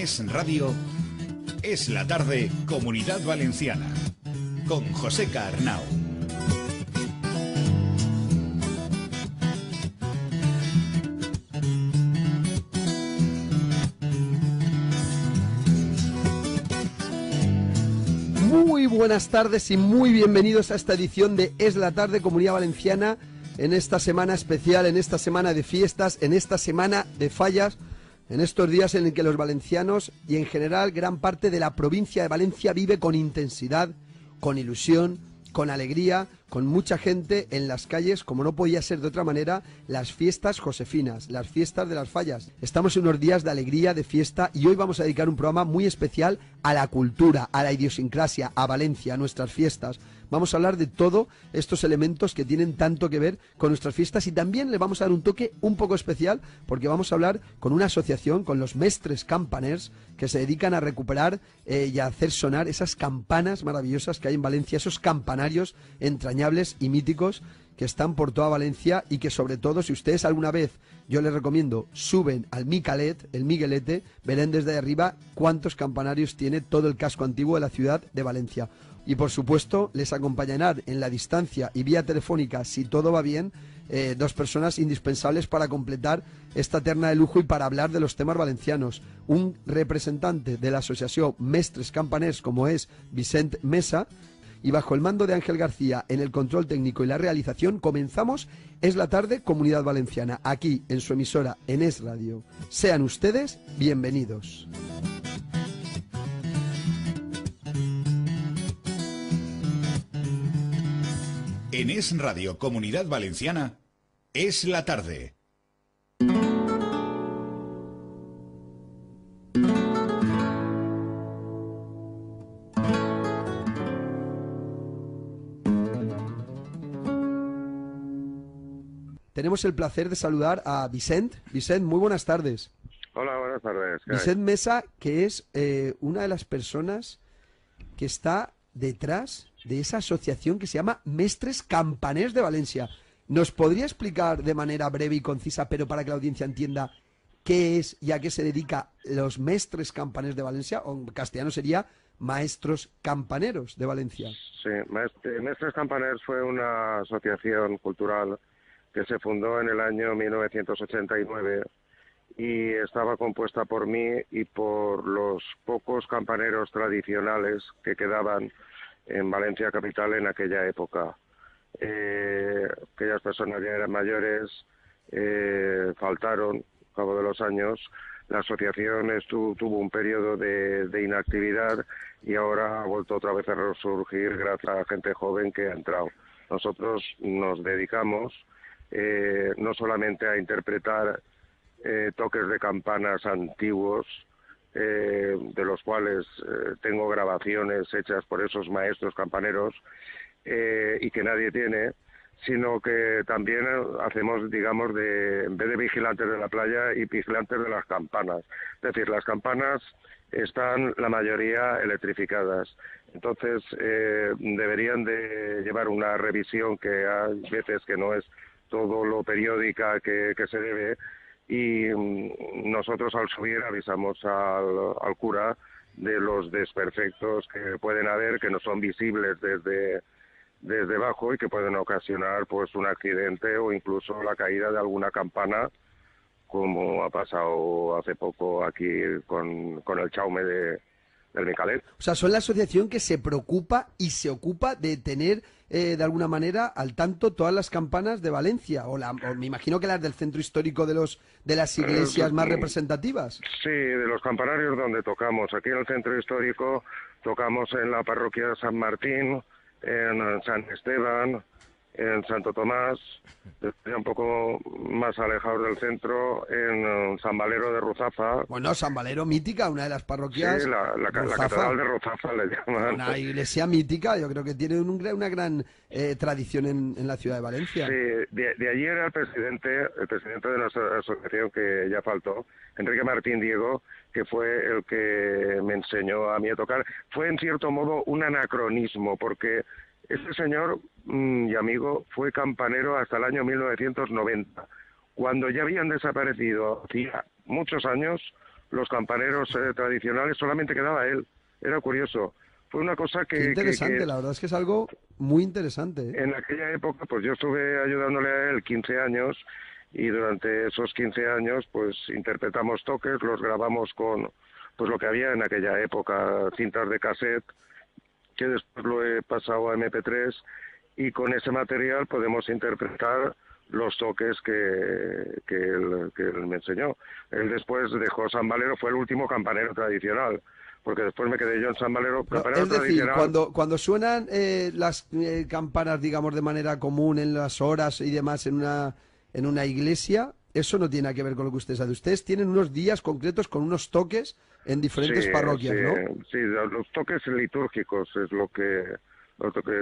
Es Radio, Es la Tarde, Comunidad Valenciana, con José Arnau. Muy buenas tardes y muy bienvenidos a esta edición de Es la Tarde, Comunidad Valenciana, en esta semana especial, en esta semana de fiestas, en esta semana de fallas, en estos días en el que los valencianos y en general gran parte de la provincia de Valencia vive con intensidad, con ilusión, con alegría, con mucha gente en las calles, como no podía ser de otra manera, las fiestas josefinas, las fiestas de las fallas. Estamos en unos días de alegría, de fiesta, y hoy vamos a dedicar un programa muy especial a la cultura, a la idiosincrasia, a Valencia, a nuestras fiestas. Vamos a hablar de todos estos elementos que tienen tanto que ver con nuestras fiestas, y también le vamos a dar un toque un poco especial porque vamos a hablar con una asociación, con los mestres campaners, que se dedican a recuperar y a hacer sonar esas campanas maravillosas que hay en Valencia, esos campanarios entrañables y míticos que están por toda Valencia, y que sobre todo, si ustedes alguna vez, yo les recomiendo, suben al Micalet, el Miguelete, verán desde arriba cuántos campanarios tiene todo el casco antiguo de la ciudad de Valencia. Y por supuesto les acompañarán en la distancia y vía telefónica, si todo va bien, dos personas indispensables para completar esta terna de lujo y para hablar de los temas valencianos. Un representante de la asociación Mestres Campaners, como es Vicent Mesa, y bajo el mando de Ángel García en el control técnico y la realización, comenzamos Es la Tarde, Comunidad Valenciana, aquí en su emisora, en Es Radio. Sean ustedes bienvenidos. En Es Radio, Comunidad Valenciana, Es la Tarde. Tenemos el placer de saludar a Vicent. Vicent, muy buenas tardes. Hola, buenas tardes. Vicent Mesa, que es una de las personas que está detrás de esa asociación que se llama Mestres Campaners de Valencia. ¿Nos podría explicar de manera breve y concisa, pero para que la audiencia entienda, qué es y a qué se dedica los Mestres Campaners de Valencia? O en castellano sería Maestros Campaneros de Valencia. Sí, Mestres Campaners fue una asociación cultural que se fundó en el año 1989 y estaba compuesta por mí y por los pocos campaneros tradicionales que quedaban en Valencia capital en aquella época. Aquellas personas ya eran mayores, faltaron al cabo de los años. La asociación tuvo un periodo de inactividad y ahora ha vuelto otra vez a resurgir gracias a gente joven que ha entrado. Nosotros nos dedicamos no solamente a interpretar toques de campanas antiguos, de los cuales tengo grabaciones hechas por esos maestros campaneros y que nadie tiene, sino que también hacemos, digamos, en vez de vigilantes de la playa, y vigilantes de las campanas. Es decir, las campanas están la mayoría electrificadas, entonces deberían de llevar una revisión que hay veces que no es todo lo periódica que se debe, y nosotros al subir avisamos al cura de los desperfectos que pueden haber, que no son visibles desde abajo y que pueden ocasionar pues un accidente o incluso la caída de alguna campana, como ha pasado hace poco aquí con el Chaume del Micalet. O sea, son la asociación que se preocupa y se ocupa de tener de alguna manera al tanto todas las campanas de Valencia, o me imagino que las del centro histórico de las iglesias más representativas. Sí, de los campanarios donde tocamos. Aquí en el centro histórico tocamos en la parroquia de San Martín, en San Esteban, en Santo Tomás, un poco más alejados del centro, en San Valero de Ruzafa. Bueno, San Valero mítica, una de las parroquias. Sí, la catedral de Ruzafa le llaman. Una iglesia mítica, yo creo que tiene una gran tradición en la ciudad de Valencia. Sí, de allí era el presidente de nuestra asociación, que ya faltó, Enrique Martín Diego, que fue el que me enseñó a mí a tocar. Fue en cierto modo un anacronismo, porque este señor y amigo fue campanero hasta el año 1990, cuando ya habían desaparecido hacía muchos años los campaneros tradicionales, solamente quedaba él. Era curioso. Fue una cosa Qué interesante, la verdad es que es algo muy interesante, ¿eh? En aquella época, pues yo estuve ayudándole a él 15 años y durante esos 15 años, pues interpretamos toques, los grabamos con pues lo que había en aquella época, cintas de cassette, que después lo he pasado a MP3 y con ese material podemos interpretar los toques que él me enseñó. Él después dejó San Valero, fue el último campanero tradicional, porque después me quedé yo en San Valero, campanero Es decir, tradicional. cuando suenan las campanas, digamos, de manera común en las horas y demás en una iglesia, eso no tiene nada que ver con lo que ustedes hacen. Ustedes tienen unos días concretos con unos toques en diferentes parroquias, sí, ¿no? sí, los toques litúrgicos es lo que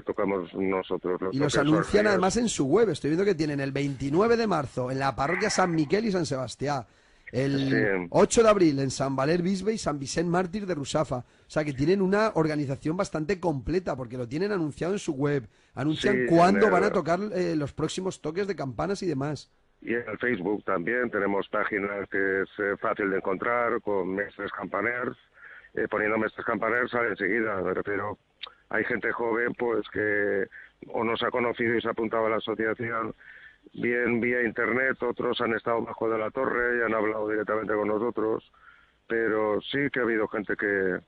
tocamos nosotros. Y los anuncian además en su web. Estoy viendo que tienen el 29 de marzo en la parroquia San Miquel y San Sebastián. El 8 de abril en San Valer Bisbe y San Vicent Mártir de Rusafa. O sea que tienen una organización bastante completa porque lo tienen anunciado en su web. Anuncian cuándo van a tocar los próximos toques de campanas y demás. Y en el Facebook también tenemos páginas que es fácil de encontrar con mestres campaners. Poniendo mestres campaners sale enseguida, me refiero. Hay gente joven pues que o nos ha conocido y se ha apuntado a la asociación bien vía internet, otros han estado bajo de la torre y han hablado directamente con nosotros, pero sí que ha habido gente que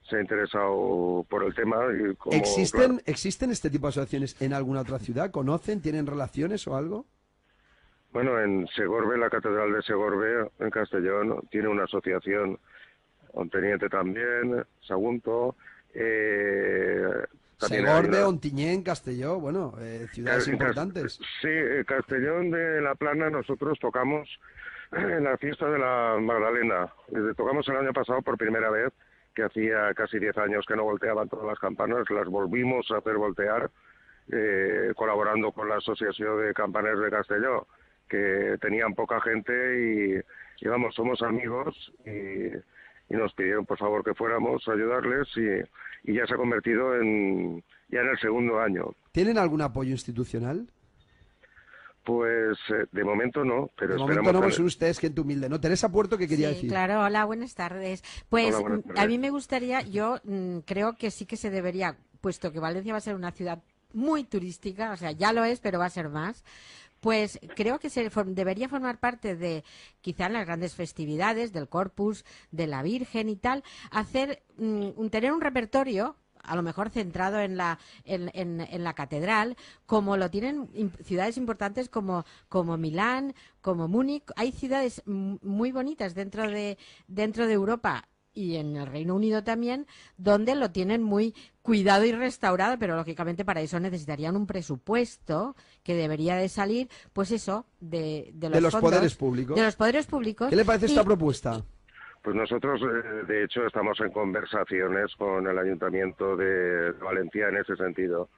se ha interesado por el tema. Y como, ¿Existen este tipo de asociaciones en alguna otra ciudad? ¿Conocen? ¿Tienen relaciones o algo? Bueno, en Segorbe, la Catedral de Segorbe, en Castellón, tiene una asociación, Onteniente también, Sagunto, Segorbe, Ontinyent, Castelló, bueno, ciudades importantes. Sí, Castellón de la Plana nosotros tocamos en la fiesta de la Magdalena. Tocamos el año pasado por primera vez, que hacía casi 10 años que no volteaban todas las campanas, las volvimos a hacer voltear, colaborando con la Asociación de Campaners de Castelló, que tenían poca gente y vamos, somos amigos y nos pidieron por favor que fuéramos a ayudarles y ya se ha convertido ya en el segundo año. ¿Tienen algún apoyo institucional? Pues de momento no, pero de momento no, pues son ustedes gente humilde, ¿no? Teresa Puerto, ¿qué quería decir? Claro, hola, buenas tardes. Pues hola, buenas tardes. A mí me gustaría, yo creo que sí que se debería, puesto que Valencia va a ser una ciudad muy turística, o sea, ya lo es, pero va a ser más. Pues creo que debería formar parte de, quizá en las grandes festividades, del Corpus, de la Virgen y tal, tener un repertorio, a lo mejor centrado en la catedral, como lo tienen ciudades importantes como Milán, como Múnich. Hay ciudades muy bonitas dentro de Europa y en el Reino Unido también, donde lo tienen muy cuidado y restaurado, pero lógicamente para eso necesitarían un presupuesto que debería de salir, pues eso, de los fondos, poderes públicos. De los poderes públicos. ¿Qué le parece esta propuesta? Pues nosotros, de hecho, estamos en conversaciones con el Ayuntamiento de Valencia en ese sentido.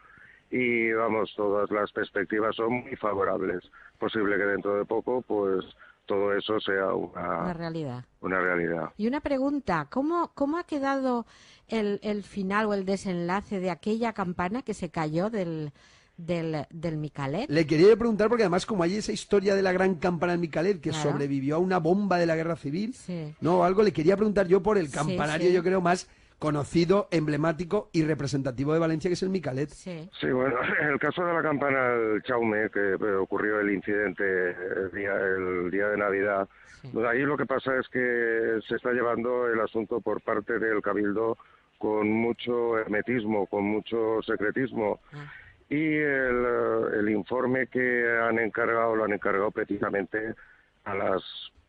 Y vamos, todas las perspectivas son muy favorables. Posible que dentro de poco, pues todo eso sea una realidad. Una realidad. Y una pregunta, ¿cómo ha quedado el final o el desenlace de aquella campana que se cayó del Micalet? Le quería preguntar porque además como hay esa historia de la gran campana del Micalet que Claro. sobrevivió a una bomba de la Guerra Civil, Sí. no, algo le quería preguntar yo por el campanario, sí. yo creo más conocido, emblemático y representativo de Valencia, que es el Micalet. Sí. Sí, bueno, en el caso de la campana del Chaume, que ocurrió el incidente el día de Navidad, Sí. pues ahí lo que pasa es que se está llevando el asunto por parte del Cabildo con mucho hermetismo, con mucho secretismo. Ah. Y el informe que lo han encargado precisamente a las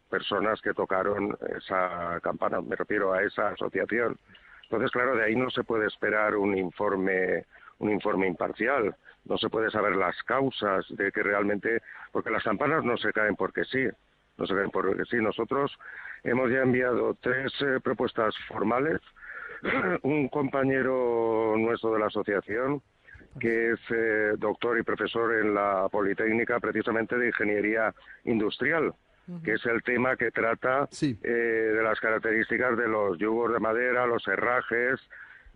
personas que tocaron esa campana, me refiero a esa asociación. Entonces, claro, de ahí no se puede esperar un informe imparcial, no se puede saber las causas de que realmente, porque las campanas no se caen porque sí, Nosotros hemos ya enviado 3 propuestas formales, un compañero nuestro de la asociación, que es doctor y profesor en la Politécnica, precisamente de Ingeniería Industrial, que es el tema que trata Sí. de las características de los yugos de madera, los herrajes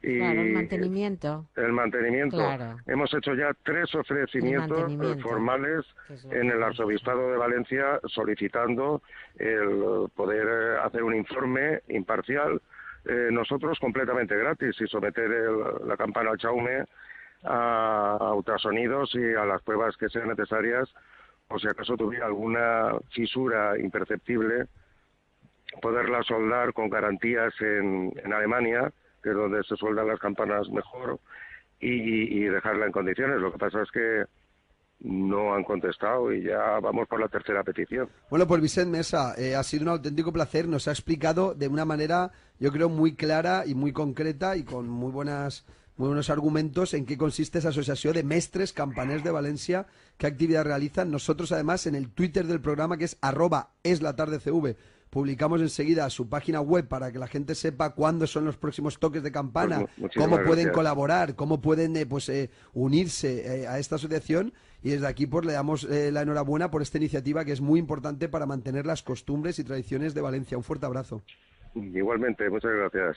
Y claro, el mantenimiento. El mantenimiento. Claro. Hemos hecho ya 3 ofrecimientos formales en el Arzobispado de Valencia solicitando el poder hacer un informe imparcial, nosotros completamente gratis, y someter la campana al Chaume a ultrasonidos y a las pruebas que sean necesarias, o si acaso tuviera alguna fisura imperceptible, poderla soldar con garantías en Alemania, que es donde se sueldan las campanas mejor, y dejarla en condiciones. Lo que pasa es que no han contestado y ya vamos por la tercera petición. Bueno, pues Vicent Mesa, ha sido un auténtico placer. Nos ha explicado de una manera, yo creo, muy clara y muy concreta y con muy buenos argumentos en qué consiste esa asociación de mestres campaners de Valencia, qué actividad realizan. Nosotros, además, en el Twitter del programa, que es @eslatardecv, publicamos enseguida su página web para que la gente sepa cuándo son los próximos toques de campana, Pues, cómo pueden gracias. colaborar, cómo pueden unirse a esta asociación. Y desde aquí pues le damos la enhorabuena por esta iniciativa que es muy importante para mantener las costumbres y tradiciones de Valencia. Un fuerte abrazo. Igualmente, muchas gracias.